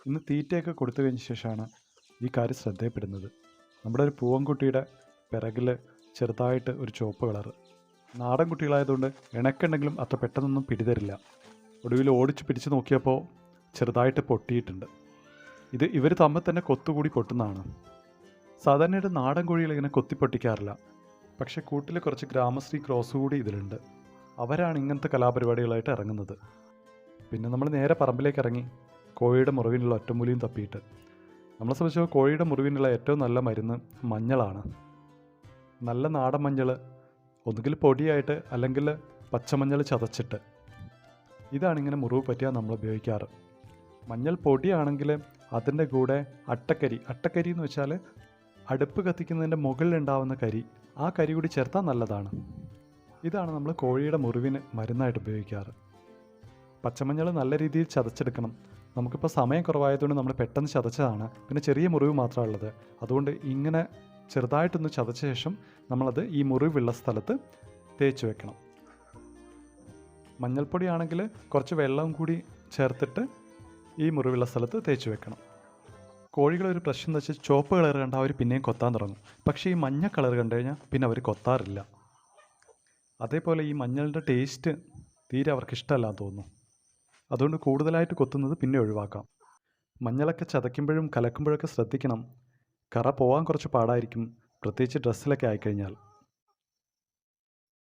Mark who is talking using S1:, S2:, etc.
S1: ഇന്ന് തീറ്റയൊക്കെ കൊടുത്തു കഴിഞ്ഞ ശേഷമാണ് ഈ കാര്യം ശ്രദ്ധയപ്പെടുന്നത്. നമ്മുടെ ഒരു പൂവൻകുട്ടിയുടെ പിറകിൽ ചെറുതായിട്ട് ഒരു ചുവപ്പ് കളറ്. നാടൻ കുട്ടികളായതുകൊണ്ട് ഇണക്കുണ്ടെങ്കിലും അത്ര പെട്ടെന്നൊന്നും പിടിതരില്ല. ഒടുവിൽ ഓടിച്ച് പിടിച്ച് നോക്കിയപ്പോൾ ചെറുതായിട്ട് പൊട്ടിയിട്ടുണ്ട്. ഇത് ഇവർ തമ്മിൽ തന്നെ കൊത്തുകൂടി പൊട്ടുന്നതാണ്. സാധാരണയായിട്ട് നാടൻ കോഴികൾ ഇങ്ങനെ കൊത്തി പൊട്ടിക്കാറില്ല. പക്ഷേ കൂട്ടിൽ കുറച്ച് ഗ്രാമശ്രീ ക്രോസ് കൂടി ഇതിലുണ്ട്. അവരാണ് ഇങ്ങനത്തെ കലാപരിപാടികളായിട്ട് ഇറങ്ങുന്നത്. പിന്നെ നമ്മൾ നേരെ പറമ്പിലേക്ക് ഇറങ്ങി കോഴിയുടെ മുറിവിനുള്ള ഒറ്റമൂലിയും തപ്പിയിട്ട്. നമ്മളെ സംബന്ധിച്ച് കോഴിയുടെ മുറിവിനുള്ള ഏറ്റവും നല്ല മരുന്ന് മഞ്ഞളാണ്. നല്ല നാടൻ മഞ്ഞൾ, ഒന്നുകിൽ പൊടിയായിട്ട് അല്ലെങ്കിൽ പച്ചമഞ്ഞൾ ചതച്ചിട്ട്. ഇതാണിങ്ങനെ മുറിവ് പറ്റിയാൽ നമ്മൾ ഉപയോഗിക്കാറ്. മഞ്ഞൾ പൊടിയാണെങ്കിൽ അതിൻ്റെ കൂടെ അട്ടക്കരി എന്ന് വെച്ചാൽ അടുപ്പ് കത്തിക്കുന്നതിൻ്റെ മുകളിലുണ്ടാവുന്ന കരി, ആ കരി കൂടി ചേർത്താൽ നല്ലതാണ്. ഇതാണ് നമ്മൾ കോഴിയുടെ മുറിവിന് മരുന്നായിട്ട് ഉപയോഗിക്കാറ്. പച്ചമഞ്ഞൾ നല്ല രീതിയിൽ ചതച്ചെടുക്കണം. നമുക്കിപ്പോൾ സമയം കുറവായതുകൊണ്ട് നമ്മൾ പെട്ടെന്ന് ചതച്ചതാണ്. പിന്നെ ചെറിയ മുറിവ് മാത്രമേ ഉള്ളത്. അതുകൊണ്ട് ഇങ്ങനെ ചെറുതായിട്ടൊന്ന് ചതച്ച ശേഷം നമ്മളത് ഈ മുറിവുള്ള സ്ഥലത്ത് തേച്ച് വെക്കണം. മഞ്ഞൾപ്പൊടിയാണെങ്കിൽ കുറച്ച് വെള്ളം കൂടി ചേർത്തിട്ട് ഈ മുറിവുള്ള സ്ഥലത്ത് തേച്ച് വെക്കണം. കോഴികളൊരു പ്രശ്നം എന്ന് വെച്ചാൽ ചുവപ്പ് കളർ കണ്ടാൽ അവർ പിന്നെയും കൊത്താൻ തുടങ്ങും. പക്ഷേ ഈ മഞ്ഞ കളർ കണ്ടു കഴിഞ്ഞാൽ പിന്നെ അവർ കൊത്താറില്ല. അതേപോലെ ഈ മഞ്ഞളിൻ്റെ ടേസ്റ്റ് തീരെ അവർക്ക് ഇഷ്ടമല്ലാന്ന് തോന്നുന്നു. അതുകൊണ്ട് കൂടുതലായിട്ട് കൊത്തുന്നത് പിന്നെ ഒഴിവാക്കാം. മഞ്ഞളൊക്കെ ചതയ്ക്കുമ്പോഴും കലക്കുമ്പോഴൊക്കെ ശ്രദ്ധിക്കണം. കറ പോകാൻ കുറച്ച് പാടായിരിക്കും, പ്രത്യേകിച്ച് ഡ്രസ്സിലൊക്കെ ആയിക്കഴിഞ്ഞാൽ.